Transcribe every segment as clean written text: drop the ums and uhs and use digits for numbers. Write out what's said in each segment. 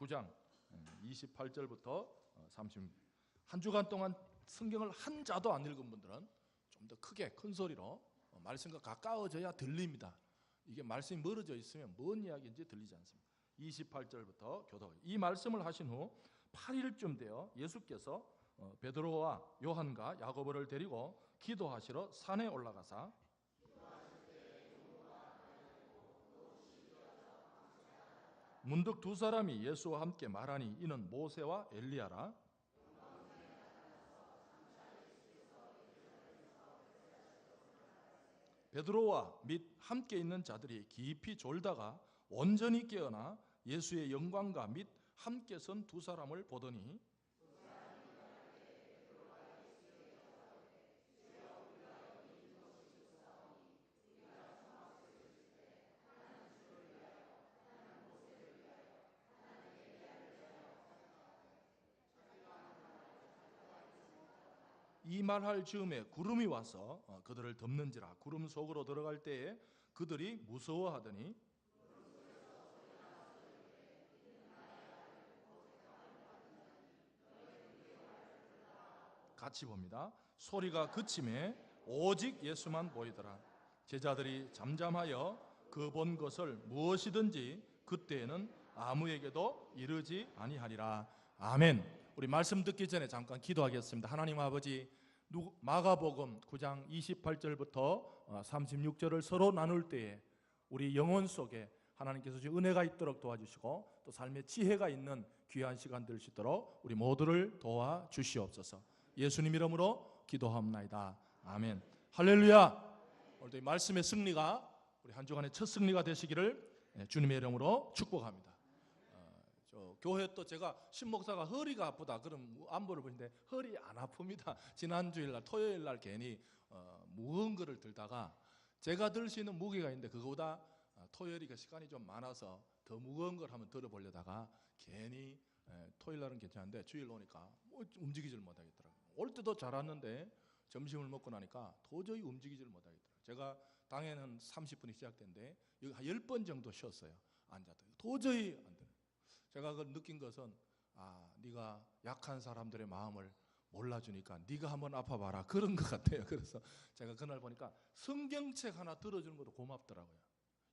9장 28절부터 30. 한 주간 동안 성경을 한 자도 안 읽은 분들은 좀 더 크게 큰 소리로 말씀과 가까워져야 들립니다. 이게 말씀이 멀어져 있으면 뭔 이야기인지 들리지 않습니다. 28절부터 교독. 이 말씀을 하신 후 8일쯤 되어 예수께서 베드로와 요한과 야고보를 데리고 기도하시러 산에 올라가사 문득 두 사람이 예수와 함께 말하니 이는 모세와 엘리야라. 베드로와 및 함께 있는 자들이 깊이 졸다가 온전히 깨어나 예수의 영광과 및 함께 선 두 사람을 보더니 이 말할 즈음에 구름이 와서 그들을 덮는지라. 구름 속으로 들어갈 때에 그들이 무서워하더니 같이 봅니다. 소리가 그침에 오직 예수만 보이더라. 제자들이 잠잠하여 그 본 것을 무엇이든지 그때에는 아무에게도 이르지 아니하리라. 아멘. 우리 말씀 듣기 전에 잠깐 기도하겠습니다. 하나님 아버지, 마가복음 9장 28절부터 36절을 서로 나눌 때에 우리 영혼 속에 하나님께서 주신 은혜가 있도록 도와주시고 또 삶의 지혜가 있는 귀한 시간 될 수 있도록 우리 모두를 도와주시옵소서. 예수님 이름으로 기도합나이다. 아멘. 할렐루야. 오늘도 이 말씀의 승리가 우리 한 주간의 첫 승리가 되시기를 주님의 이름으로 축복합니다. 교회 또 제가 신목사가 허리가 아프다 그럼 안부를 보는데 허리 안 아픕니다. 지난 주일날 토요일날 괜히 무거운 거를 들다가 제가 들 수 있는 무게가 있는데 그거보다 토요일이 시간이 좀 많아서 더 무거운 걸 한번 들어보려다가 괜히 토요일날은 괜찮은데 주일 오니까 움직이질 못하겠더라고요. 올 때도 잘 왔는데 점심을 먹고 나니까 도저히 움직이질 못하겠더라고요. 제가 당에는 30분이 시작됐는데 여기 한 10번 정도 쉬었어요. 앉아도 도저히 안 돼요. 제가 그걸 느낀 것은 네가 약한 사람들의 마음을 몰라주니까 네가 한번 아파봐라 그런 것 같아요. 그래서 제가 그날 보니까 성경책 하나 들어주는 것도 고맙더라고요.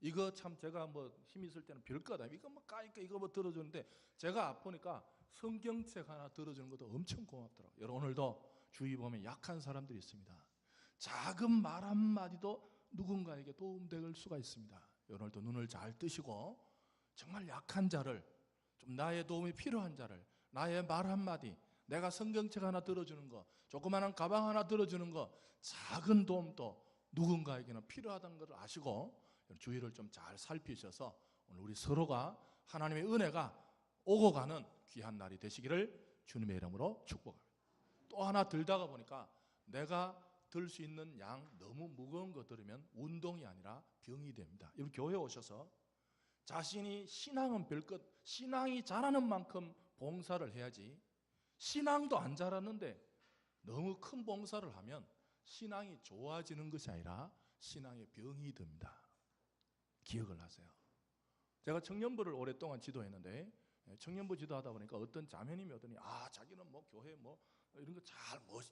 이거 참 제가 뭐 힘 있을 때는 별거다. 이거 뭐 까니까 이거 뭐 들어주는데 제가 아프니까 성경책 하나 들어주는 것도 엄청 고맙더라고요. 여러분 오늘도 주위 보면 약한 사람들이 있습니다. 작은 말 한마디도 누군가에게 도움될 수가 있습니다. 오늘도 눈을 잘 뜨시고 정말 약한 자를 좀 나의 도움이 필요한 자를 나의 말 한마디 내가 성경책 하나 들어주는 거 조그마한 가방 하나 들어주는 거 작은 도움도 누군가에게는 필요하다는 것을 아시고 주위를 좀 잘 살피셔서 오늘 우리 서로가 하나님의 은혜가 오고 가는 귀한 날이 되시기를 주님의 이름으로 축복합니다. 또 하나 들다가 보니까 내가 들 수 있는 양 너무 무거운 거 들으면 운동이 아니라 병이 됩니다. 여러분 교회 오셔서 자신이 신앙은 별것 신앙이 자라는 만큼 봉사를 해야지 신앙도 안 자랐는데 너무 큰 봉사를 하면 신앙이 좋아지는 것이 아니라 신앙의 병이 듭니다. 기억을 하세요. 제가 청년부를 오랫동안 지도했는데 청년부 지도하다 보니까 어떤 자매님이 오더니 자기는 뭐 교회 뭐 이런 거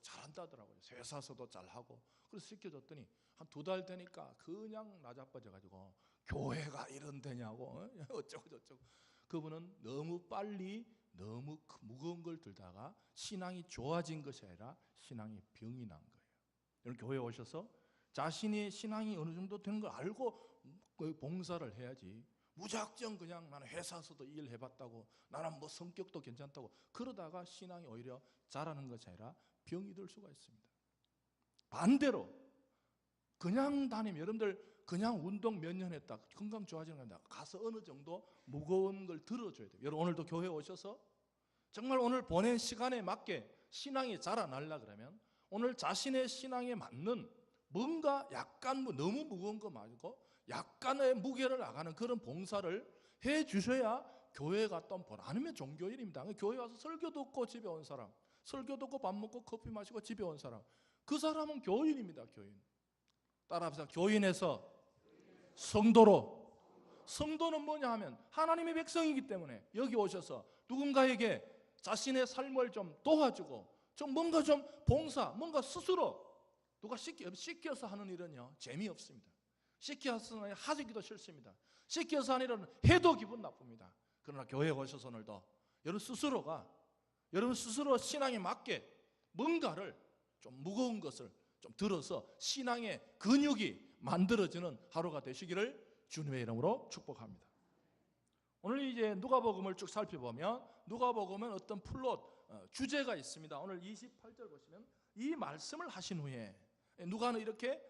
잘한다더라고요. 쇠사서도 잘하고 그래서 시켜줬더니 한 2달 되니까 그냥 나자빠져가지고 교회가 이런 데냐고 어쩌고 저쩌고. 그분은 너무 빨리 너무 무거운 걸 들다가 신앙이 좋아진 것이 아니라 신앙이 병이 난 거예요. 여러분 교회에 오셔서 자신의 신앙이 어느 정도 되는 걸 알고 봉사를 해야지 무작정 그냥 나는 회사에서도 일해봤다고 나는 뭐 성격도 괜찮다고 그러다가 신앙이 오히려 자라는 것이 아니라 병이 들 수가 있습니다. 반대로 그냥 다니면 여러분들 그냥 운동 몇 년 했다 건강 좋아지는 겁니다. 가서 어느 정도 무거운 걸 들어줘야 돼요. 여러분 오늘도 교회에 오셔서 정말 오늘 보낸 시간에 맞게 신앙이 자라나려 그러면 오늘 자신의 신앙에 맞는 뭔가 약간 너무 무거운 거 말고 약간의 무게를 나가는 그런 봉사를 해 주셔야 교회가 또 아니면 종교인입니다. 교회 와서 설교 듣고 집에 온 사람, 설교 듣고 밥 먹고 커피 마시고 집에 온 사람, 그 사람은 교인입니다. 교인. 따라합시다. 교인에서 성도로 성도는 뭐냐 하면 하나님의 백성이기 때문에 여기 오셔서 누군가에게 자신의 삶을 좀 도와주고 좀 뭔가 좀 봉사, 뭔가 스스로 누가 시켜서 하는 일은요 재미없습니다. 시켜서 하기도 싫습니다. 시켜서 하는 일은 해도 기분 나쁩니다. 그러나 교회에 오셔서 오늘도 여러분 스스로 신앙에 맞게 뭔가를 좀 무거운 것을 좀 들어서 신앙의 근육이 만들어지는 하루가 되시기를 주님의 이름으로 축복합니다. 오늘 이제 누가복음을 쭉 살펴보면 누가복음은 어떤 플롯, 주제가 있습니다. 오늘 28절 보시면 이 말씀을 하신 후에 누가는 이렇게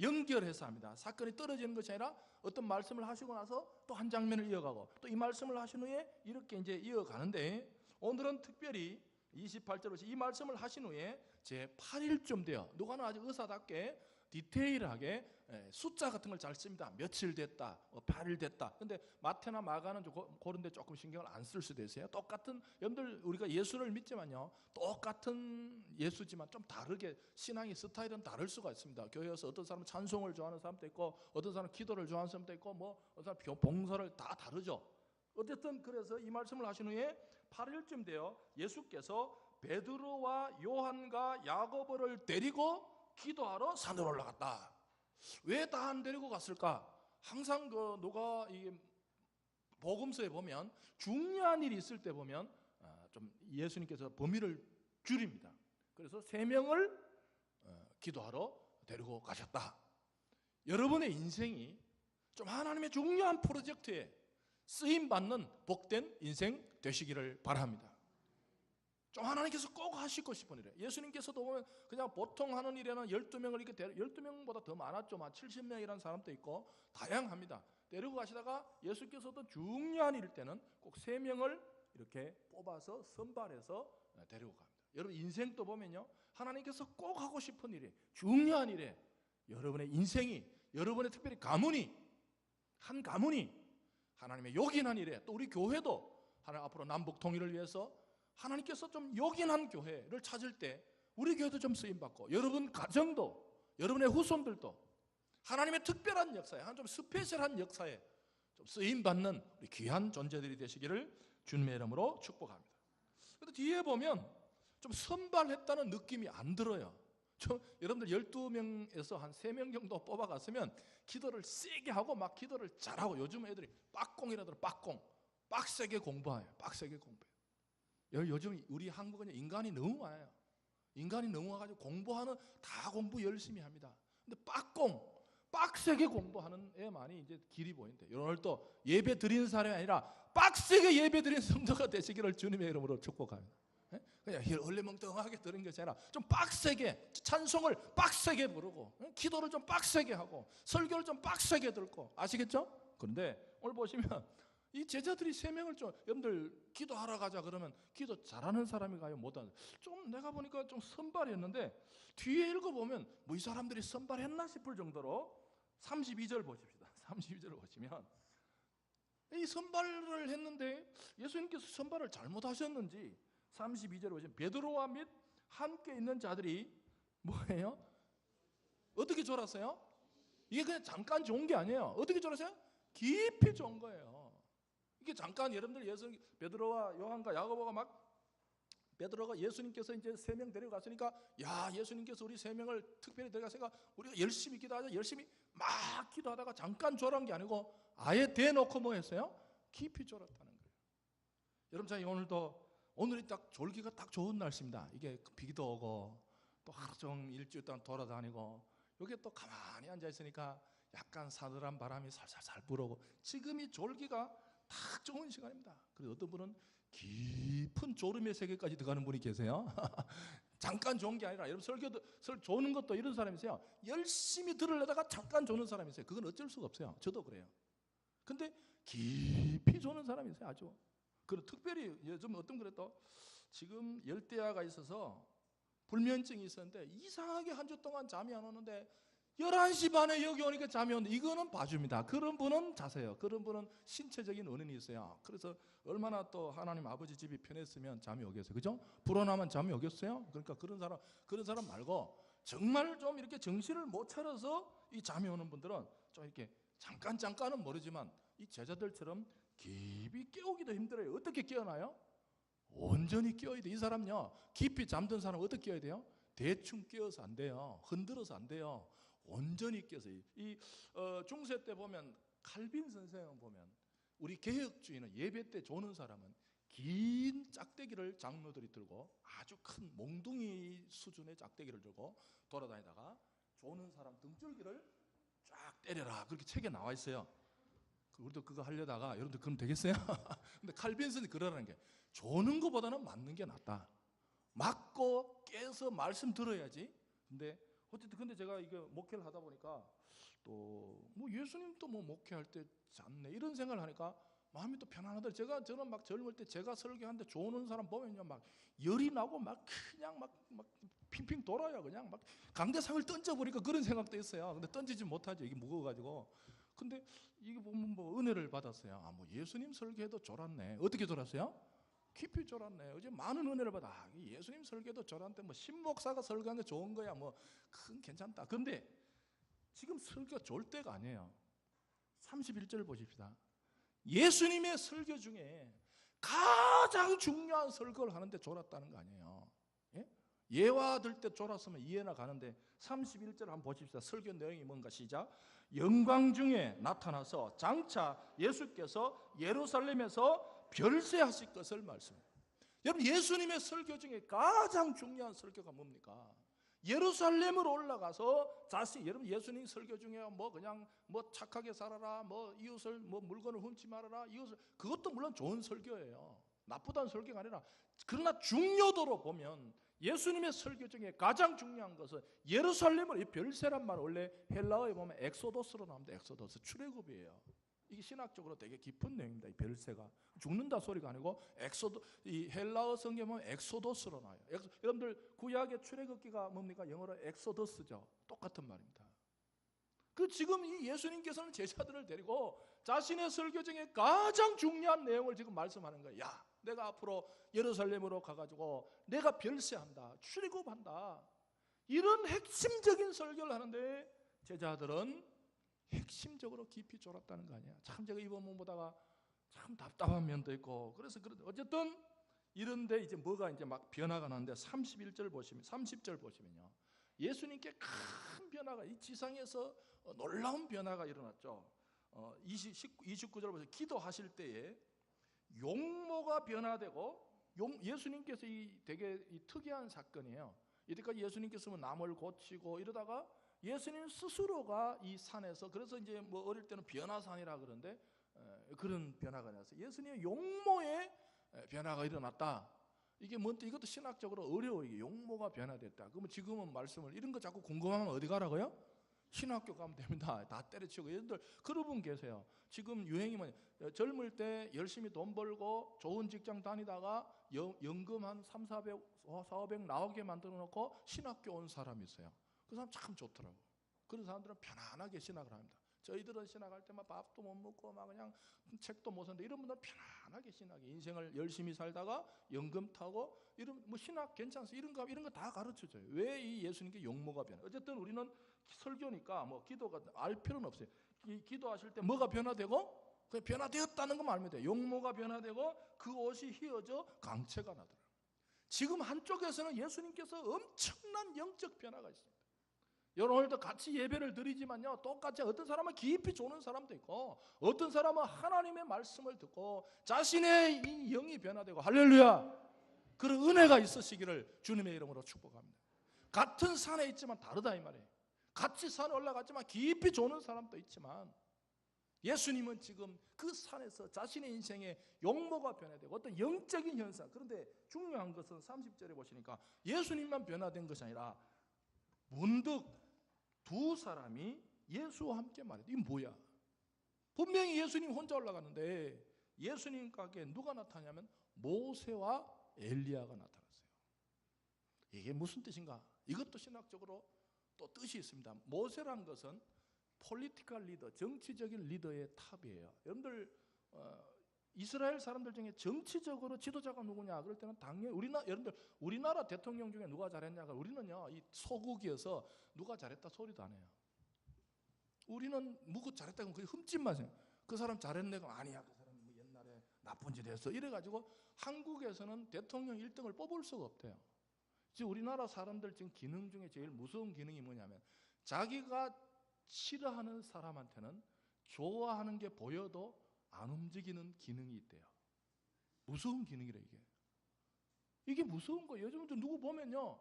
연결해서 합니다. 사건이 떨어지는 것이 아니라 어떤 말씀을 하시고 나서 또 한 장면을 이어가고 또 이 말씀을 하신 후에 이렇게 이제 이어가는데 오늘은 특별히 28절에 이 말씀을 하신 후에 제 8일쯤 돼요. 누가는 아주 의사답게 디테일하게 숫자 같은 걸 잘 씁니다. 며칠 됐다, 8일 됐다. 근데 마태나 마가는 그런 데 조금 신경을 안 쓸 수도 있어요. 똑같은, 여러분들 우리가 예수를 믿지만요 똑같은 예수지만 좀 다르게 신앙의 스타일은 다를 수가 있습니다. 교회에서 어떤 사람은 찬송을 좋아하는 사람도 있고 어떤 사람은 기도를 좋아하는 사람도 있고 뭐 어떤 사람은 봉사를 다 다르죠. 어쨌든 그래서 이 말씀을 하신 후에 8일쯤 돼요. 예수께서 베드로와 요한과 야고보를 데리고 기도하러 산으로 올라갔다. 왜 다 안 데리고 갔을까? 항상 누가 이 복음서에 보면 중요한 일이 있을 때 보면 좀 예수님께서 범위를 줄입니다. 그래서 3명을 기도하러 데리고 가셨다. 여러분의 인생이 좀 하나님의 중요한 프로젝트에 쓰임받는 복된 인생 되시기를 바랍니다. 좀 하나님께서 꼭 하시고 싶은 일이에요. 예수님께서도 보면 그냥 보통 하는 일에는 12명을 이렇게 12명보다 더 많았죠. 70명이라는 사람도 있고 다양합니다. 데리고 가시다가 예수께서도 중요한 일일 때는 꼭 3명을 이렇게 뽑아서 선발해서 데리고 갑니다. 여러분 인생도 보면요 하나님께서 꼭 하고 싶은 일이 중요한 일에 여러분의 인생이 여러분의 특별히 한 가문이 하나님의 요긴한 일에 또 우리 교회도 하나님 앞으로 남북 통일을 위해서 하나님께서 좀 요긴한 교회를 찾을 때 우리 교회도 좀 쓰임받고 여러분 가정도 여러분의 후손들도 하나님의 특별한 역사에 좀 스페셜한 역사에 좀 쓰임받는 우리 귀한 존재들이 되시기를 주님의 이름으로 축복합니다. 그런데 뒤에 보면 좀 선발했다는 느낌이 안 들어요. 여러분들 12명에서 한 3명 정도 뽑아갔으면 기도를 세게 하고 막 기도를 잘하고 요즘 애들이 빡공이라더라. 빡세게 공부해요. 요즘 우리 한국은 인간이 너무 많아요. 인간이 너무 와가지고 공부하는 다 공부 열심히 합니다. 근데 빡세게 공부하는 애 많이 이제 길이 보인대. 오늘 또 예배 드리는 사람이 아니라 빡세게 예배 드리는 성도가 되시기를 주님의 이름으로 축복합니다. 그냥 얼레멍뚱하게 드린 것이 아니라 좀 빡세게 찬송을 빡세게 부르고 기도를 좀 빡세게 하고 설교를 좀 빡세게 듣고 아시겠죠? 그런데 오늘 보시면 이 제자들이 3명을 좀 여러분들 기도하러 가자 그러면 기도 잘하는 사람이 가요? 못하는 좀 내가 보니까 좀 선발했는데 뒤에 읽어보면 뭐 이 사람들이 선발했나 싶을 정도로 32절 보십시다. 32절을 보시면 이 선발을 했는데 예수님께서 선발을 잘못하셨는지 32절에 보시면 베드로와 및 함께 있는 자들이 뭐예요? 어떻게 졸았어요? 이게 그냥 잠깐 좋은 게 아니에요. 어떻게 졸았어요? 깊이 좋은 거예요. 이게 잠깐 여러분들 베드로와 요한과 야고보가 베드로가 예수님께서 이제 3명 데려갔으니까 야 예수님께서 우리 3명을 특별히 데려갔으니까 우리가 열심히 기도하자 열심히 막 기도하다가 잠깐 졸은 게 아니고 아예 대놓고 뭐 했어요? 깊이 졸았다는 거예요. 여러분 자 오늘이 딱 졸기가 딱 좋은 날씨입니다. 이게 비도 오고 또 하루 종일 일주일 동안 돌아다니고 여기 또 가만히 앉아 있으니까 약간 사늘한 바람이 살살살 불어오고 지금이 졸기가 딱 좋은 시간입니다. 그래서 어떤 분은 깊은 졸음의 세계까지 들어가는 분이 계세요. 잠깐 좋은 게 아니라 여러분 설교 조는 것도 이런 사람이 있어요. 열심히 들으려다가 잠깐 조는 사람이 있어요. 그건 어쩔 수가 없어요. 저도 그래요. 근데 깊이 조는 사람이 있어요. 아주. 그리고 특별히 요즘 어떤 그래도 지금 열대야가 있어서 불면증이 있었는데 이상하게 한 주 동안 잠이 안 오는데 11시 반에 여기 오니까 잠이 오는데 이거는 봐줍니다. 그런 분은 자세요. 그런 분은 신체적인 원인이 있어요. 그래서 얼마나 또 하나님 아버지 집이 편했으면 잠이 오겠어요. 그죠? 불어나면 잠이 오겠어요? 그러니까 그런 사람 말고 정말 좀 이렇게 정신을 못 차려서 이 잠이 오는 분들은 좀 이렇게 잠깐은 모르지만 이 제자들처럼 깊이 깨우기도 힘들어요. 어떻게 깨어나요? 온전히 깨어야 돼. 이 사람요, 깊이 잠든 사람 어떻게 깨어야 돼요? 대충 깨어서 안 돼요. 흔들어서 안 돼요. 온전히 깨어서. 중세 때 보면 칼빈 선생을 보면 우리 개혁주의는 예배 때 조는 사람은 긴 짝대기를 장로들이 들고 아주 큰 몽둥이 수준의 짝대기를 들고 돌아다니다가 조는 사람 등줄기를 쫙 때려라, 그렇게 책에 나와 있어요. 우리도 그거 하려다가 여러분들 그럼 되겠어요? 근데 칼빈슨이 그러라는 게, 조는 것보다는 맞는 게 낫다. 맞고 깨서 말씀 들어야지. 근데 제가 이거 목회를 하다 보니까 또 뭐 예수님도 뭐 목회할 때 잤네 이런 생각을 하니까 마음이 또 편안하더라고요. 저는 막 젊을 때 제가 설교하는데 조는 사람 보면요, 막 열이 나고 막 그냥 막 핑핑 돌아요. 그냥 막 강대상을 던져버리니까 그런 생각도 있어요. 근데 던지지 못하죠. 이게 무거워가지고. 근데 이게 보면 뭐 은혜를 받았어요. 뭐 예수님 설교해도 졸았네. 어떻게 졸았어요? 깊이 졸았네. 어제 많은 은혜를 받아. 예수님 설교도 졸았는데 뭐 신목사가 설교하는 게 좋은 거야. 뭐 큰 괜찮다. 근데 지금 설교가 졸 때가 아니에요. 31절 보십시다. 예수님의 설교 중에 가장 중요한 설교를 하는데 졸았다는 거 아니에요. 예와 들 때 졸았으면 이해나 가는데 31절 한번 보십시다. 설교 내용이 뭔가 시작. 영광 중에 나타나서 장차 예수께서 예루살렘에서 별세하실 것을 말씀해요. 여러분, 예수님의 설교 중에 가장 중요한 설교가 뭡니까? 예루살렘으로 올라가서 여러분 예수님 설교 중에 뭐 그냥 뭐 착하게 살아라, 뭐 이웃을 뭐 물건을 훔치 말아라, 이웃을, 그것도 물론 좋은 설교예요. 나쁘다는 설교가 아니라, 그러나 중요도로 보면 예수님의 설교 중에 가장 중요한 것은 예루살렘을, 이 별세란 말 원래 헬라어에 보면 엑소도스로 나옵니다. 엑소도스, 출애굽이에요. 이게 신학적으로 되게 깊은 내용입니다. 이 별세가 죽는다 소리가 아니고 이 헬라어 성경에 보면 엑소도스로 나와요. 여러분들 구약의 출애굽기가 뭡니까? 영어로 엑소더스죠. 똑같은 말입니다. 지금 이 예수님께서는 제자들을 데리고 자신의 설교 중에 가장 중요한 내용을 지금 말씀하는 거예요. 야, 내가 앞으로 예루살렘으로 가가지고 내가 별세한다, 출애굽한다, 이런 핵심적인 설교를 하는데 제자들은 핵심적으로 깊이 졸았다는 거 아니야. 참 제가 이 본문 보다가 참 답답한 면도 있고, 그래서 어쨌든 이런데 이제 뭐가 이제 막 변화가 나는데 30절 보시면요, 예수님께 큰 변화가, 이 지상에서 놀라운 변화가 일어났죠. 29절 보세요. 기도하실 때에 용모가 변화되고, 예수님께서 되게 특이한 사건이에요. 이때까지 예수님께서는 남을 고치고 이러다가 예수님 스스로가 이 산에서, 그래서 이제 뭐 어릴 때는 변화산이라 그러는데 그런 변화가 났어요. 예수님의 용모에 변화가 일어났다. 이게 뭔데? 이것도 신학적으로 어려워. 이게 용모가 변화됐다. 그러면 지금은 말씀을, 이런 거 자꾸 궁금하면 어디 가라고요? 신학교 가면 됩니다. 다 때려치우고. 여러분들 그런 분 계세요. 지금 유행이 뭐냐, 젊을 때 열심히 돈 벌고 좋은 직장 다니다가 연금 한 300, 400 나오게 만들어 놓고 신학교 온 사람이 있어요. 그 사람 참 좋더라고. 그런 사람들은 편안하게 신학을 합니다. 저희들은 신학할 때 막 밥도 못 먹고 막 그냥 책도 못 산다, 이런 분들은 편안하게 신학해. 인생을 열심히 살다가 연금 타고, 이런 뭐 신학 괜찮소, 이런 거 다 가르쳐줘요. 왜 이 예수님께 용모가 변해? 어쨌든 우리는 설교니까 뭐 기도가 알 필요는 없어요. 기도하실 때 뭐가 변화되고, 그 변화되었다는 것만 알면 돼요. 용모가 변화되고 그 옷이 휘어져 강체가 나더라고요. 지금 한쪽에서는 예수님께서 엄청난 영적 변화가 있습니다. 여러분 오늘도 같이 예배를 드리지만요, 똑같이 어떤 사람은 깊이 조는 사람도 있고, 어떤 사람은 하나님의 말씀을 듣고 자신의 이 영이 변화되고, 할렐루야, 그런 은혜가 있으시기를 주님의 이름으로 축복합니다. 같은 산에 있지만 다르다 이 말이에요. 같이 산에 올라갔지만 깊이 조는 사람도 있지만, 예수님은 지금 그 산에서 자신의 인생에 용모가 변화되고 어떤 영적인 현상. 그런데 중요한 것은 30절에 보시니까 예수님만 변화된 것이 아니라 문득 두 사람이 예수와 함께 말해요. 이게 뭐야? 분명히 예수님 혼자 올라갔는데 예수님께 누가 나타나냐면 모세와 엘리야가 나타났어요. 이게 무슨 뜻인가? 이것도 신학적으로 또 뜻이 있습니다. 모세란 것은 폴리티컬 리더, 정치적인 리더의 탑이에요. 여러분들 이스라엘 사람들 중에 정치적으로 지도자가 누구냐 그럴 때는 당연히 여러분들 우리나라 대통령 중에 누가 잘했냐, 우리는요 이 소국이어서 누가 잘했다 소리도 안 해요. 우리는 누구 잘했다고 그냥 흠집만 해요. 그 사람 잘했네. 아니야, 그 사람 뭐 옛날에 나쁜 짓 했어. 이래가지고 한국에서는 대통령 1등을 뽑을 수가 없대요. 지금 우리나라 사람들 지금 기능 중에 제일 무서운 기능이 뭐냐면 자기가 싫어하는 사람한테는 좋아하는 게 보여도 안 움직이는 기능이 있대요. 무서운 기능이래 이게. 이게 무서운 거예요. 요즘도 누구 보면요,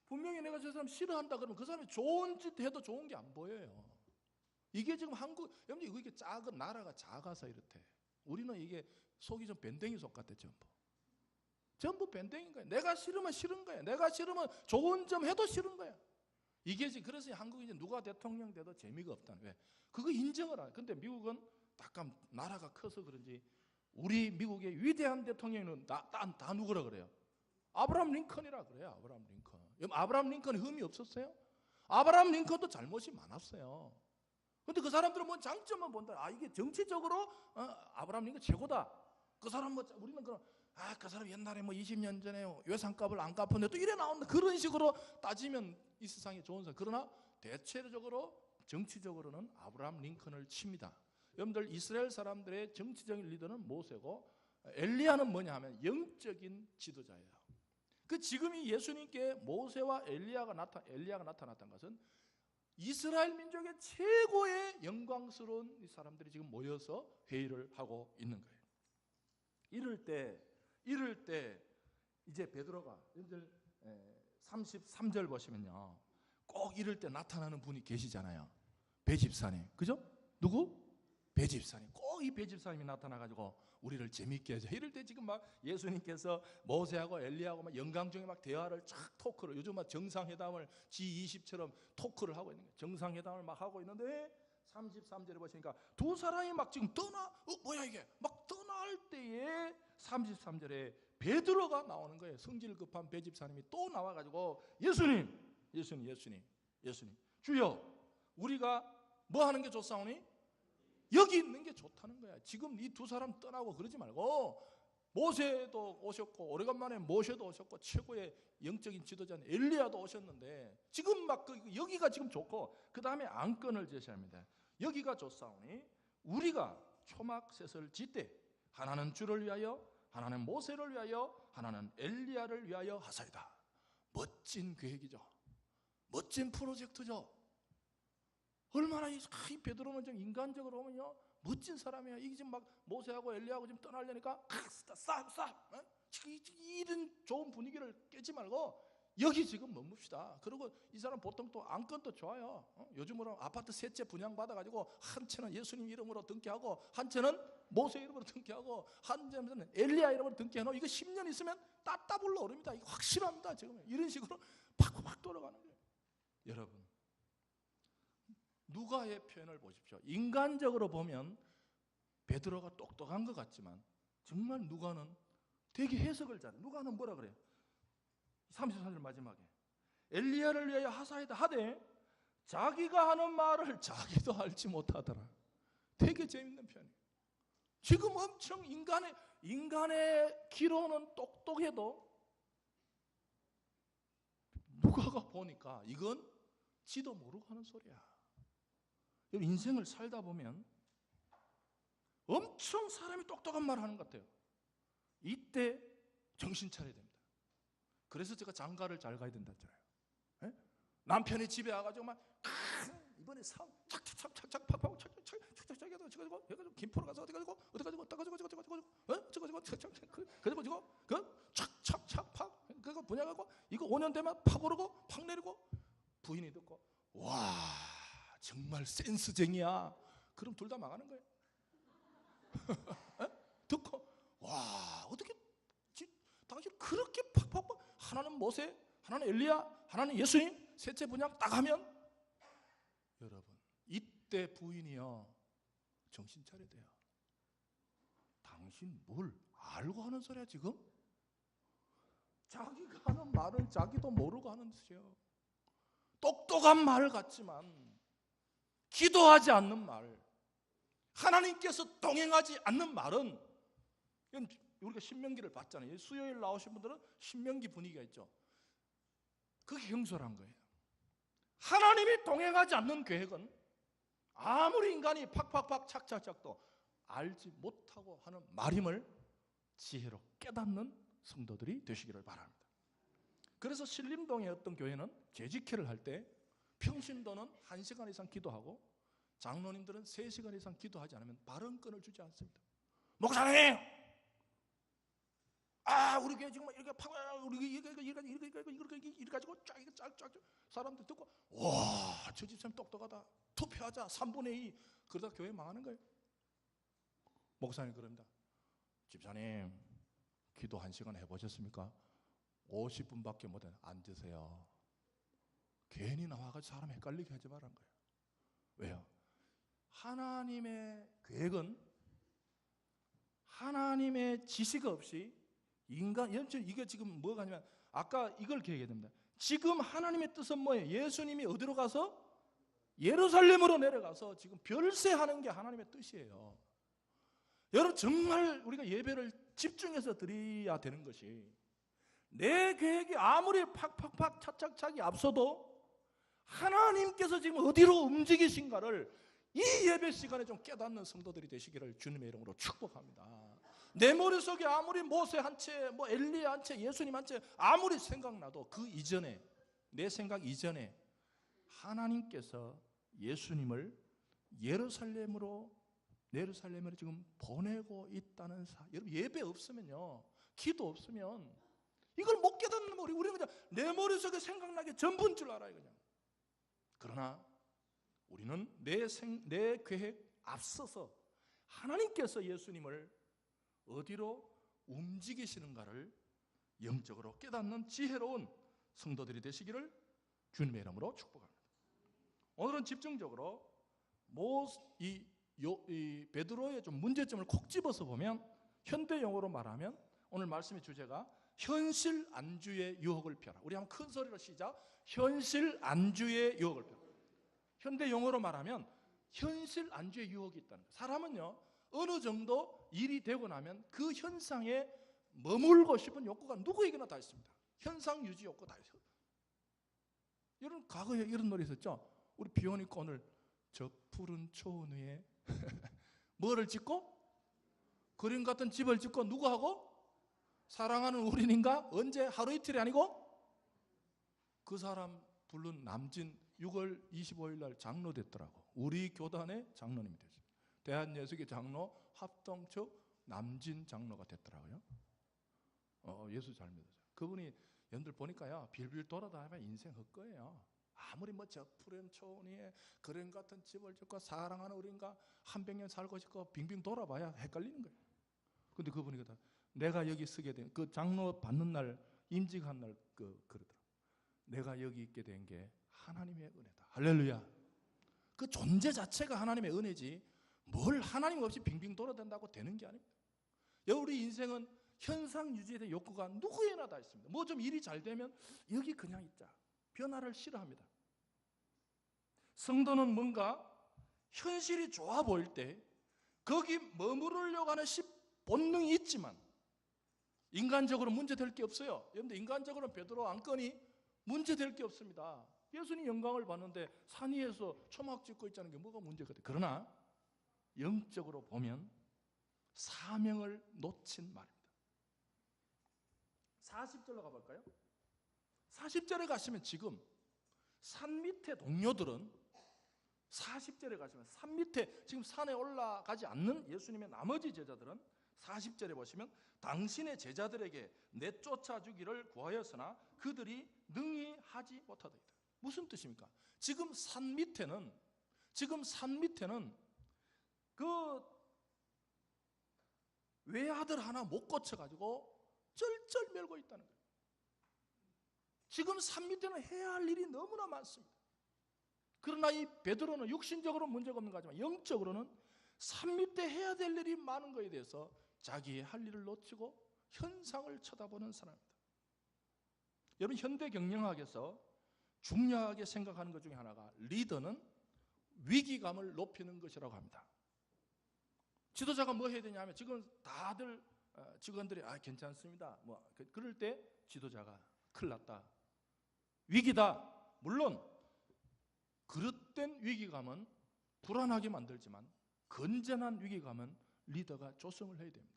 분명히 내가 저 사람 싫어한다 그러면 그 사람이 좋은 짓 해도 좋은 게 안 보여요. 이게 지금 한국, 여러분 이게 작은 나라가 작아서 이렇대. 우리는 이게 속이 좀 밴댕이 속 같아. 전부 밴댕인 거예요. 내가 싫으면 싫은 거예요. 내가 싫으면 좋은 점 해도 싫은 거예요. 이게 지금, 그래서 한국이 이제 누가 대통령 돼도 재미가 없다는. 왜? 그거 인정을 안 해. 근데 미국은 약간 나라가 커서 그런지 우리 미국의 위대한 대통령은 다 누구라 그래요? 아브라함 링컨이라 그래요. 아브라함 링컨. 아브라함 링컨이 흠이 없었어요? 아브라함 링컨도 잘못이 많았어요. 근데 그 사람들은 뭐 장점만 본다. 아, 이게 정치적으로 아브라함 링컨 최고다. 그 사람 뭐 우리는 그런, 그 사람 옛날에 뭐 20년 전에 외상값을 안 갚았는데 또 이래 나온다. 그런 식으로 따지면 이 세상에 좋은 사람. 그러나 대체적으로 정치적으로는 아브라함 링컨을 칩니다. 여러분들, 이스라엘 사람들의 정치적인 리더는 모세고, 엘리야는 뭐냐 하면 영적인 지도자예요. 그 지금이 예수님께 모세와 엘리야가 나타났던 것은 이스라엘 민족의 최고의 영광스러운 이 사람들이 지금 모여서 회의를 하고 있는 거예요. 이럴 때 이제 베드로가, 여러분들 33절 보시면요, 꼭 이럴 때 나타나는 분이 계시잖아요. 배집사님, 그죠? 누구? 배집사님. 꼭 이 배집사님이 나타나가지고 우리를 재밌게 해줘. 이럴 때 지금 막 예수님께서 모세하고 엘리야하고 막 영광 중에 막 대화를 토크를, 요즘 막 정상회담을 G20처럼 토크를 하고 있는 거예요. 정상회담을 막 하고 있는데 33절에 보시니까 두 사람이 막 지금 뭐야 이게? 막 떠날 때에 33절에 베드로가 나오는 거예요. 성질 급한 배집사님이 또 나와가지고 예수님 주여, 우리가 뭐 하는 게 좋사오니? 여기 있는 게 좋다는 거야. 지금 이 두 사람 떠나고 그러지 말고, 모세도 오셨고 오래간만에 모세도 오셨고 최고의 영적인 지도자는 엘리야도 오셨는데 지금 막 여기가 지금 좋고, 그 다음에 안건을 제시합니다. 여기가 좋사오니 우리가 초막셋을 짓되 하나는 주를 위하여, 하나는 모세를 위하여, 하나는 엘리야를 위하여 하사이다. 멋진 계획이죠. 멋진 프로젝트죠. 얼마나 이 베드로는 좀 인간적으로 보면요, 멋진 사람이에요. 이게 지금 막 모세하고 엘리야하고 지금 떠나려니까 이런 좋은 분위기를 깨지 말고 여기 지금 머뭅시다. 그리고 이 사람 보통 또 안건도 좋아요. 요즘으로 아파트 셋째 분양받아가지고 한 채는 예수님 이름으로 등기하고, 한 채는 모세 이름으로 등기하고, 한 채는 엘리야 이름으로 등기해놓고, 이거 10년 있으면 따따블로 오릅니다. 이거 확실합니다. 지금 이런 식으로 팍팍 돌아가는 거예요. 여러분, 누가의 표현을 보십시오. 인간적으로 보면 베드로가 똑똑한 것 같지만 정말 누가는 되게 해석을 잘해. 누가는 뭐라 그래요? 33절 마지막에 엘리야를 위하여 하사이다 하되 자기가 하는 말을 자기도 알지 못하더라. 되게 재밌는 표현이에요. 지금 엄청 인간의 기로는 똑똑해도 누가가 보니까 이건 지도 모르고 하는 소리야. 인생을 살다 보면 엄청 사람이 똑똑한 말을 하는 것 같아요. 이때 정신 차려야 됩니다. 그래서 제가 장가를 잘 가야 된다 했잖아요. 남편이 집에 와가지고 막 이번에 사업 착착착착 팍팍 착착착착 해가지고 김포로 가서 어디가지고 착착착 팍 그거 분양하고 이거 5년 되면 팍 오르고 팍 내리고, 부인이 듣고 와 정말 센스쟁이야. 그럼 둘 다 망하는 거예요. 듣고 와 어떻게 당신 그렇게 팍팍, 하나는 모세, 하나는 엘리야, 하나는 예수님, 셋째 분양 딱 하면, 여러분 이때 부인이요 정신 차려야 돼요. 당신 뭘 알고 하는 소리야 지금? 자기가 하는 말을 자기도 모르고 하는 뜻이에요. 똑똑한 말 같지만 기도하지 않는 말, 하나님께서 동행하지 않는 말은, 우리가 신명기를 봤잖아요. 수요일 나오신 분들은 신명기 분위기가 있죠. 그게 경솔한 거예요. 하나님이 동행하지 않는 계획은 아무리 인간이 팍팍팍 착착착도 알지 못하고 하는 말임을 지혜로 깨닫는 성도들이 되시기를 바랍니다. 그래서 신림동의 어떤 교회는 재직회를 할 때 평신도는 1시간 이상 기도하고 장로님들은 3시간 이상 기도하지 않으면 발언권을 주지 않습니다. 목사님! 우리 교회 지금 이렇게 우리 이렇게 가지고 쫙 사람들 듣고 와, 저 집사님 똑똑하다. 투표하자. 3분의 2. 그러다 교회 망하는 거예요. 목사님 그럽니다. 집사님, 기도 1시간 해보셨습니까? 50분밖에 못해. 앉으세요. 괜히 나와가지고 사람 헷갈리게 하지 말란 거예요. 왜요? 하나님의 계획은 하나님의 지식 없이 인간, 이게 지금 뭐가 아니면 아까 이걸 계획해야 됩니다. 지금 하나님의 뜻은 뭐예요? 예수님이 어디로 가서? 예루살렘으로 내려가서 지금 별세하는 게 하나님의 뜻이에요. 여러분 정말 우리가 예배를 집중해서 드려야 되는 것이, 내 계획이 아무리 팍팍팍 차착차기 앞서도 하나님께서 지금 어디로 움직이신가를 이 예배 시간에 좀 깨닫는 성도들이 되시기를 주님의 이름으로 축복합니다. 내 머릿속에 아무리 모세 한 채, 엘리야 한 채, 예수님 한 채 아무리 생각나도 그 이전에, 내 생각 이전에 하나님께서 예수님을 예루살렘으로 지금 보내고 있다는 여러분 예배 없으면요, 기도 없으면 이걸 못 깨닫는 우리는 그냥 내 머릿속에 생각나게 전부인 줄 알아요 그냥. 그러나 우리는 내 계획 앞서서 하나님께서 예수님을 어디로 움직이시는가를 영적으로 깨닫는 지혜로운 성도들이 되시기를 주님의 이름으로 축복합니다. 오늘은 집중적으로 이 베드로의 좀 문제점을 콕 집어서 보면, 현대 용어로 말하면 오늘 말씀의 주제가 현실 안주의 유혹을 펴라. 우리 한번 큰 소리로 시작. 현실 안주의 유혹을 펴라. 현대 용어로 말하면 현실 안주의 유혹이 있다는 거예요. 사람은요, 어느 정도 일이 되고 나면 그 현상에 머물고 싶은 욕구가 누구에게나 다 있습니다. 현상 유지 욕구 다 있어요. 여러분 과거에 이런 노래 있었죠? 우리 비 오니까 오늘 저 푸른 초원 위에 뭐를 짓고? 그림 같은 집을 짓고 누구하고? 사랑하는 우리님과 언제? 하루 이틀이 아니고? 그 사람 부른 남진 6월 25일 날 장로 됐더라고. 우리 교단의 장로님이 됐어요. 대한예수교 장로 합동측 남진 장로가 됐더라고요. 예수 잘 믿었어요. 그분이 여러분들 보니까요, 빌빌 돌아다니면 인생 헛거예요. 아무리 저 푸른 초원 위에 그림 같은 집을 짓고 사랑하는 우리인가 한 백년 살고 싶고 빙빙 돌아봐야 헷갈리는 거예요. 근데 그분이 내가 여기 서게 된 그 장로 받는 날, 임직한 날 그러더라고요. 내가 여기 있게 된 게 하나님의 은혜다. 할렐루야. 그 존재 자체가 하나님의 은혜지 뭘 하나님 없이 빙빙 돌아다닌다고 되는 게 아닙니다. 우리 인생은 현상 유지에 대한 욕구가 누구에나 다 있습니다. 뭐 좀 일이 잘 되면 여기 그냥 있자. 변화를 싫어합니다. 성도는 뭔가 현실이 좋아 보일 때 거기 머무르려고 하는 본능이 있지만 인간적으로 문제될 게 없어요. 여러분들 인간적으로 베드로 안건이 문제될 게 없습니다. 예수님 영광을 봤는데 산 위에서 초막 짓고 있다는 게 뭐가 문제가 돼? 그러나 영적으로 보면 사명을 놓친 말입니다. 40절로 가볼까요? 40절에 가시면 지금 산 밑에 동료들은 40절에 가시면 산 밑에 지금 산에 올라가지 않는 예수님의 나머지 제자들은 40절에 보시면 당신의 제자들에게 내쫓아 주기를 구하였으나 그들이 능히 하지 못하더이다. 무슨 뜻입니까? 지금 산 밑에는 그 외아들 하나 못 고쳐가지고 쩔쩔 멜고 있다는 거예요. 지금 산 밑에는 해야 할 일이 너무나 많습니다. 그러나 이 베드로는 육신적으로 문제가 없는 거지만 영적으로는 산 밑에 해야 될 일이 많은 것에 대해서 자기의 할 일을 놓치고 현상을 쳐다보는 사람입니다. 여러분 현대 경영학에서 중요하게 생각하는 것 중에 하나가 리더는 위기감을 높이는 것이라고 합니다. 지도자가 뭐 해야 되냐면 지금 다들 직원들이 괜찮습니다. 그럴 때 지도자가 큰일 났다. 위기다. 물론 그릇된 위기감은 불안하게 만들지만 건전한 위기가 가면 리더가 조성을 해야 됩니다.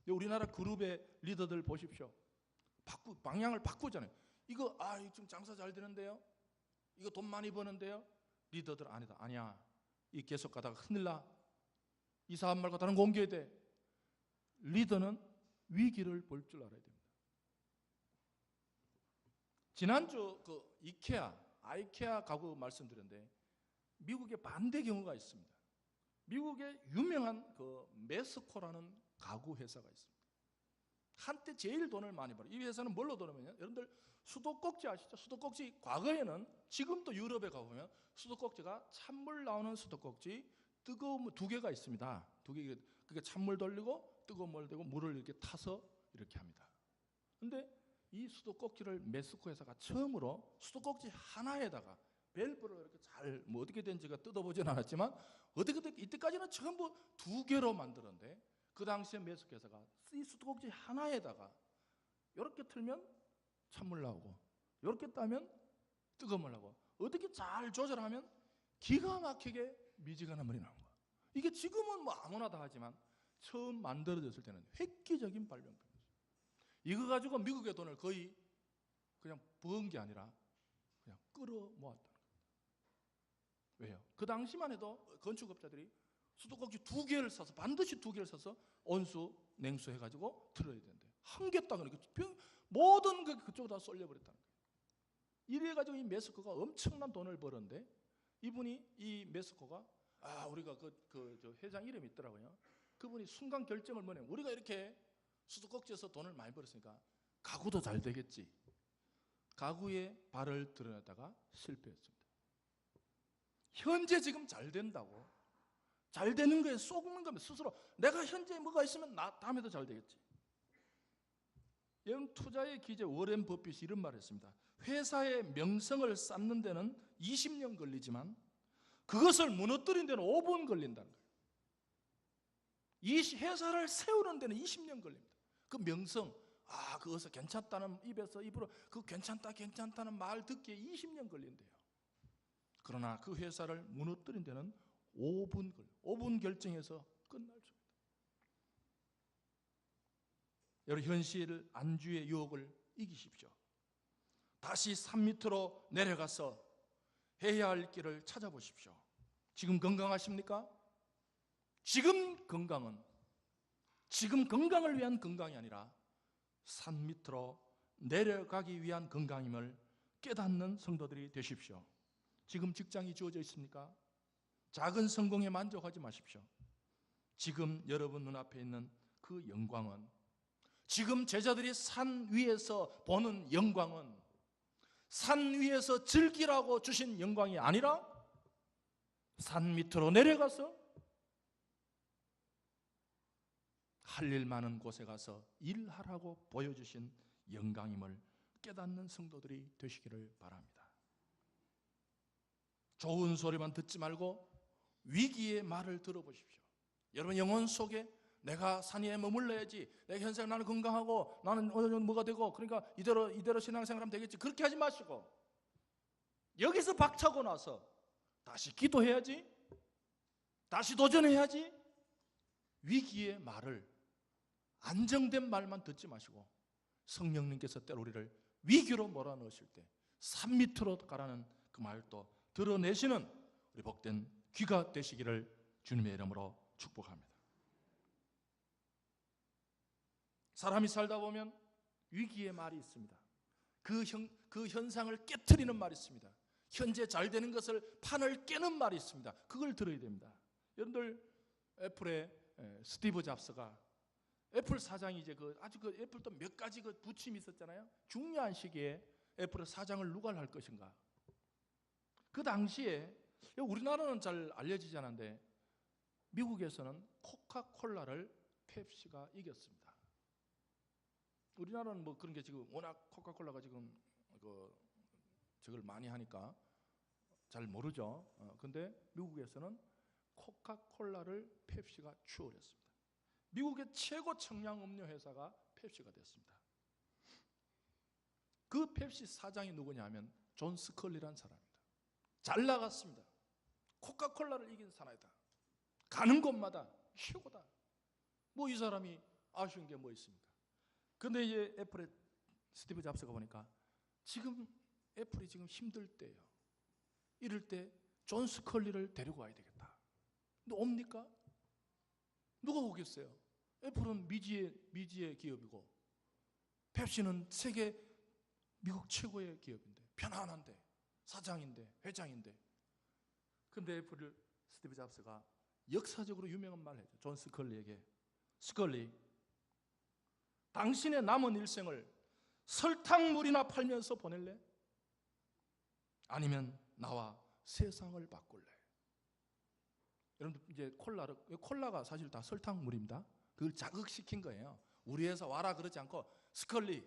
우리나라 그룹의 리더들 보십시오. 방향을 바꾸잖아요. 이거 지금 장사 잘 되는데요, 이거 돈 많이 버는데요. 리더들 아니야, 이 계속 가다가 큰일 나, 이 사업 말고 다른 거 옮겨야 돼. 리더는 위기를 볼 줄 알아야 됩니다. 지난주 아이케아 가구 말씀드렸는데 미국에 반대 경우가 있습니다. 미국에 유명한 메스코라는 가구 회사가 있습니다. 한때 제일 돈을 많이 벌어요. 이 회사는 뭘로 돈을 버냐면, 여러분들 수도꼭지 아시죠? 수도꼭지, 과거에는, 지금도 유럽에 가보면 수도꼭지가 찬물 나오는 수도꼭지, 뜨거운 두 개가 있습니다. 두 개, 그게 찬물 돌리고 뜨거운 물 대고 물을 이렇게 타서 이렇게 합니다. 근데 이 수도꼭지를 메스코 회사가 처음으로 수도꼭지 하나에다가 밸브를 이렇게 잘 어떻게 된지가 뜯어보진 않았지만 어떻게 이때까지는 전부 두 개로 만들었는데, 그 당시에 메스코 회사가 이 수도꼭지 하나에다가 이렇게 틀면 찬물 나오고 이렇게 따면 뜨거운 물 나오고 어떻게 잘 조절하면 기가 막히게 미지근한 물이 나온 거야. 이게 지금은 뭐 아무나 다 하지만 처음 만들어졌을 때는 획기적인 발명품이었어요. 이거 가지고 미국의 돈을 거의 그냥 번 게 아니라 그냥 끌어 모았다는 거예요. 왜요? 그 당시만 해도 건축업자들이 수도꼭지 두 개를 사서, 반드시 두 개를 사서 온수, 냉수 해가지고 틀어야 되는데 한 개 딱 그러니까 모든 게 그쪽으로 다 쏠려버렸다는 거예요. 이래가지고 이 메스코가 엄청난 돈을 벌었는데, 이 메스코가 우리가 저 회장 이름이 있더라고요. 그분이 순간 결정을 뭐냐면, 우리가 이렇게 수도꼭지에서 돈을 많이 벌었으니까 가구도 잘 되겠지. 가구에 발을 들여놨다가 실패했습니다. 현재 지금 잘 된다고, 잘 되는 거에 쏘는 겁니다. 스스로 내가 현재 뭐가 있으면 다음에도 잘 되겠지. 여러분, 투자의 기재 워렌 버핏이 이런 말을 했습니다. 회사의 명성을 쌓는 데는 20년 걸리지만 그것을 무너뜨리는 데는 5분 걸린다는 거예요. 이 회사를 세우는 데는 20년 걸립니다. 그 명성, 그것을 괜찮다는 입으로 그 괜찮다는 말 듣기에 20년 걸린대요. 그러나 그 회사를 무너뜨리는 데는 5분 걸려. 5분 결정해서 끝날 수 있다. 여러분, 현실 안주의 유혹을 이기십시오. 다시 산 밑으로 내려가서 해야 할 길을 찾아보십시오. 지금 건강하십니까? 지금 건강을 위한 건강이 아니라 산 밑으로 내려가기 위한 건강임을 깨닫는 성도들이 되십시오. 지금 직장이 주어져 있습니까? 작은 성공에 만족하지 마십시오. 지금 여러분 눈앞에 있는 그 영광은, 지금 제자들이 산 위에서 보는 영광은 산 위에서 즐기라고 주신 영광이 아니라 산 밑으로 내려가서 할 일 많은 곳에 가서 일하라고 보여주신 영광임을 깨닫는 성도들이 되시기를 바랍니다. 좋은 소리만 듣지 말고 위기의 말을 들어보십시오. 여러분 영혼 속에 내가 산 위에 머물러야지, 내가 현생 나는 건강하고 나는 어느 정도 뭐가 되고 그러니까 이대로 신앙생활하면 되겠지, 그렇게 하지 마시고 여기서 박차고 나서 다시 기도해야지, 다시 도전해야지. 위기의 말을, 안정된 말만 듣지 마시고 성령님께서 때로 우리를 위기로 몰아넣으실 때 산 밑으로 가라는 그 말도 드러내시는 우리 복된 귀가 되시기를 주님의 이름으로 축복합니다. 사람이 살다 보면 위기의 말이 있습니다. 그 현상을 깨트리는 말이 있습니다. 현재 잘 되는 것을 판을 깨는 말이 있습니다. 그걸 들어야 됩니다. 여러분들 애플의 스티브 잡스가, 애플 사장이 이제 아주 애플도 몇 가지 부침이 있었잖아요. 중요한 시기에 애플의 사장을 누가 할 것인가. 그 당시에 우리나라는 잘 알려지지 않았는데 미국에서는 코카콜라를 펩시가 이겼습니다. 우리나라는 뭐 그런 게 지금 워낙 코카콜라가 지금 저걸 많이 하니까 잘 모르죠. 근데 미국에서는 코카콜라를 펩시가 추월했습니다. 미국의 최고 청량 음료 회사가 펩시가 됐습니다. 그 펩시 사장이 누구냐 하면 존 스컬리라는 사람입니다. 잘 나갔습니다. 코카콜라를 이긴 사나이다. 가는 곳마다 최고다. 뭐 이 사람이 아쉬운 게 뭐 있습니까? 근데 이제 애플의 스티브 잡스가 보니까 지금 애플이 지금 힘들 때예요. 이럴 때 존 스컬리를 데리고 와야 되겠다. 근데 옵니까? 누가 오겠어요? 애플은 미지의 기업이고 펩시는 세계 미국 최고의 기업인데, 편안한데, 사장인데, 회장인데. 근데 애플을 스티브 잡스가 역사적으로 유명한 말을 해요. 존 스컬리에게, 스컬리, 당신의 남은 일생을 설탕물이나 팔면서 보낼래? 아니면 나와 세상을 바꿀래? 여러분들 이제 콜라가 사실 다 설탕물입니다. 그걸 자극시킨 거예요. 우리 회사 와라 그러지 않고, 스컬리,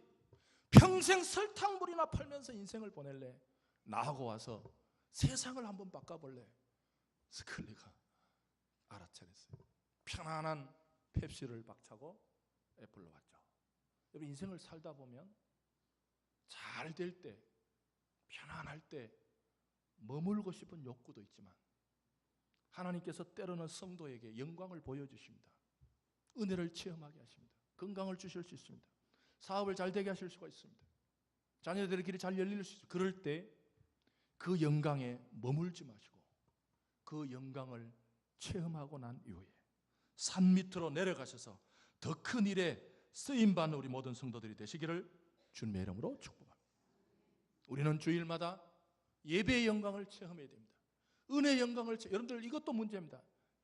평생 설탕물이나 팔면서 인생을 보낼래? 나하고 와서 세상을 한번 바꿔볼래? 스컬리가 알아차렸어요. 편안한 펩시를 박차고 애플로 왔죠. 여러분, 인생을 살다 보면 잘 될 때, 편안할 때 머물고 싶은 욕구도 있지만 하나님께서 때로는 성도에게 영광을 보여주십니다. 은혜를 체험하게 하십니다. 건강을 주실 수 있습니다. 사업을 잘 되게 하실 수가 있습니다. 자녀들의 길이 잘 열릴 수 있습니다. 그럴 때 그 영광에 머물지 마시고 그 영광을 체험하고 난 이후에 산 밑으로 내려가셔서 더 큰 일에 쓰임받는 우리 모든 성도들이 되시기를 주님의 이름으로 축복합니다. 우리는 주일마다 예배의 영광을 체험해야 됩니다. 은혜의 영광을 여러분들 이것도 문제입니다.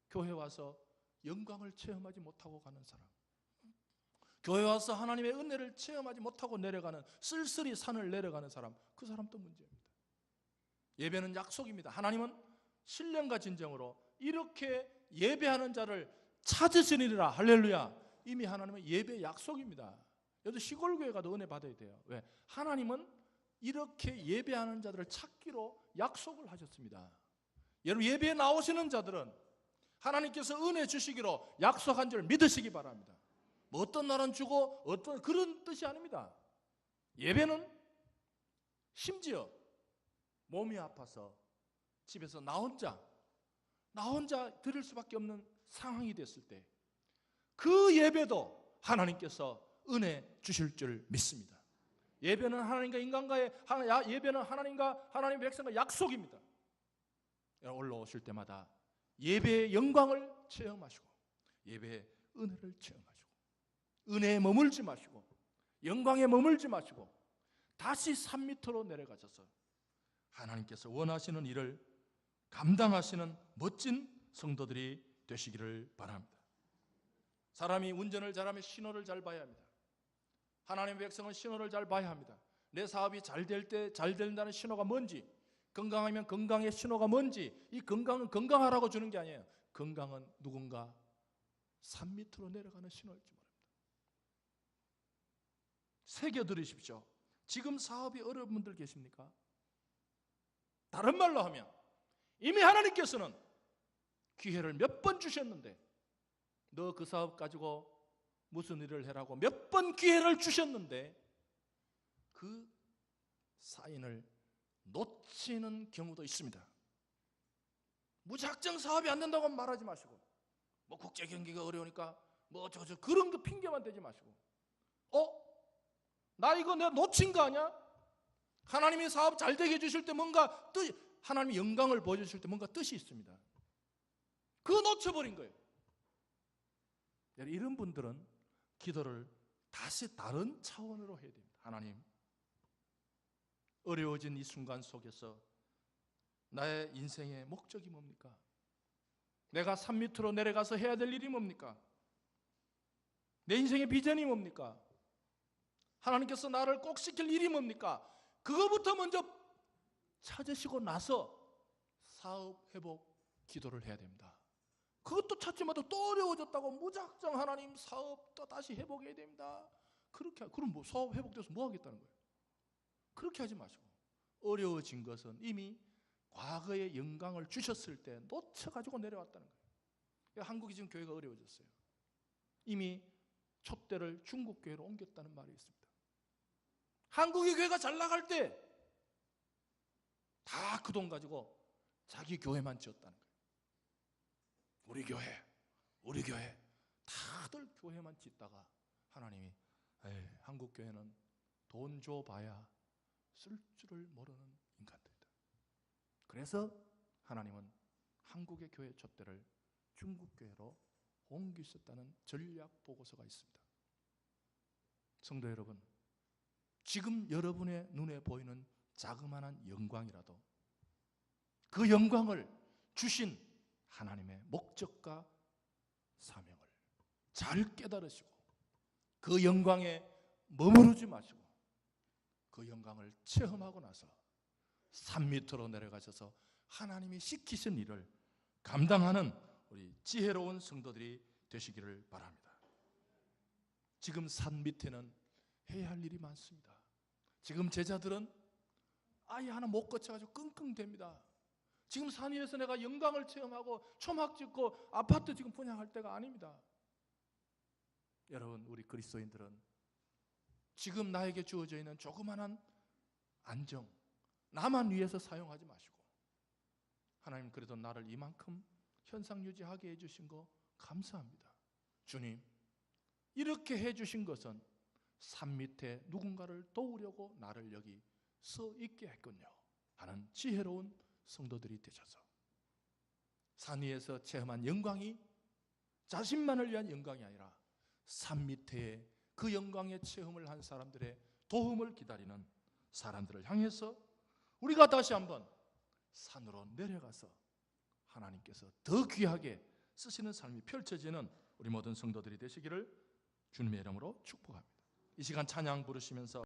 교회 와서 영광을 체험하지 못하고 가는 사람, 교회 와서 하나님의 은혜를 체험하지 못하고 내려가는, 쓸쓸히 산을 내려가는 사람, 그 사람도 문제입니다. 예배는 약속입니다. 하나님은 신령과 진정으로 이렇게 예배하는 자를 찾으시리라. 할렐루야. 이미 하나님은 예배 약속입니다. 여러분 시골 교회 가도 은혜 받아야 돼요. 왜? 하나님은 이렇게 예배하는 자들을 찾기로 약속을 하셨습니다. 여러분 예배에 나오시는 자들은 하나님께서 은혜 주시기로 약속한 줄 믿으시기 바랍니다. 뭐 어떤 날은 주고 어떤 그런 뜻이 아닙니다. 예배는 심지어 몸이 아파서 집에서 나 혼자 드릴 수밖에 없는 상황이 됐을 때 그 예배도 하나님께서 은혜 주실 줄 믿습니다. 예배는 하나님과 인간과의 예배는 하나님과 하나님의 백성과 약속입니다. 올라오실 때마다 예배의 영광을 체험하시고 예배의 은혜를 체험하시고 은혜에 머물지 마시고 영광에 머물지 마시고 다시 산 밑으로 내려가셔서 하나님께서 원하시는 일을 감당하시는 멋진 성도들이 되시기를 바랍니다. 사람이 운전을 잘하면 신호를 잘 봐야 합니다. 하나님의 백성은 신호를 잘 봐야 합니다. 내 사업이 잘 될 때 잘 된다는 신호가 뭔지, 건강하면 건강의 신호가 뭔지, 이 건강은 건강하라고 주는 게 아니에요. 건강은 누군가 산 밑으로 내려가는 신호일지 모릅니다. 새겨 들으십시오. 지금 사업이 어려운 분들 계십니까? 다른 말로 하면 이미 하나님께서는 기회를 몇 번 주셨는데 너 그 사업 가지고 무슨 일을 해라고 몇 번 기회를 주셨는데 그 사인을 놓치는 경우도 있습니다. 무작정 사업이 안 된다고 말하지 마시고 뭐 국제 경기가 어려우니까 뭐 어쩌고 그런 거 핑계만 대지 마시고 나 이거 내가 놓친 거 아니야? 하나님이 사업 잘 되게 해주실 때 뭔가 하나님이 영광을 보여주실 때 뭔가 뜻이 있습니다. 그거 놓쳐버린 거예요. 이런 분들은 기도를 다시 다른 차원으로 해야 됩니다. 하나님, 어려워진 이 순간 속에서 나의 인생의 목적이 뭡니까? 내가 산 밑으로 내려가서 해야 될 일이 뭡니까? 내 인생의 비전이 뭡니까? 하나님께서 나를 꼭 시킬 일이 뭡니까? 그거부터 먼저 찾으시고 나서 사업 회복 기도를 해야 됩니다. 그것도 찾지마다 또 어려워졌다고 무작정 하나님 사업 또 다시 회복해야 됩니다. 그럼 뭐 사업 회복돼서 뭐 하겠다는 거예요? 그렇게 하지 마시고 어려워진 것은 이미 과거의 영광을 주셨을 때 놓쳐가지고 내려왔다는 거예요. 한국이 지금 교회가 어려워졌어요. 이미 촛대를 중국 교회로 옮겼다는 말이 있습니다. 한국의 교회가 잘 나갈 때 다 그 돈 가지고 자기 교회만 지었다는 거예요. 우리 교회 다들 교회만 짓다가 하나님이 한국 교회는 돈 줘봐야 쓸 줄을 모르는 인간들이다. 그래서 하나님은 한국의 교회 촛대를 중국 교회로 옮기셨다는 전략 보고서가 있습니다. 성도 여러분, 지금 여러분의 눈에 보이는 자그마한 영광이라도 그 영광을 주신 하나님의 목적과 사명을 잘 깨달으시고 그 영광에 머무르지 마시고 그 영광을 체험하고 나서 산 밑으로 내려가셔서 하나님이 시키신 일을 감당하는 우리 지혜로운 성도들이 되시기를 바랍니다. 지금 산 밑에는 해야 할 일이 많습니다. 지금 제자들은 아예 하나 못 거쳐가지고 끙끙댑니다. 지금 산 위에서 내가 영광을 체험하고 초막 짓고 아파트 지금 분양할 때가 아닙니다. 여러분, 우리 그리스도인들은 지금 나에게 주어져 있는 조그마한 안정, 나만 위해서 사용하지 마시고 하나님 그래도 나를 이만큼 현상 유지하게 해주신 거 감사합니다. 주님, 이렇게 해주신 것은 산 밑에 누군가를 도우려고 나를 여기 서 있게 했군요 하는 지혜로운 성도들이 되셔서 산 위에서 체험한 영광이 자신만을 위한 영광이 아니라 산 밑에 그 영광의 체험을 한 사람들의 도움을 기다리는 사람들을 향해서 우리가 다시 한번 산으로 내려가서 하나님께서 더 귀하게 쓰시는 삶이 펼쳐지는 우리 모든 성도들이 되시기를 주님의 이름으로 축복합니다. 이 시간 찬양 부르시면서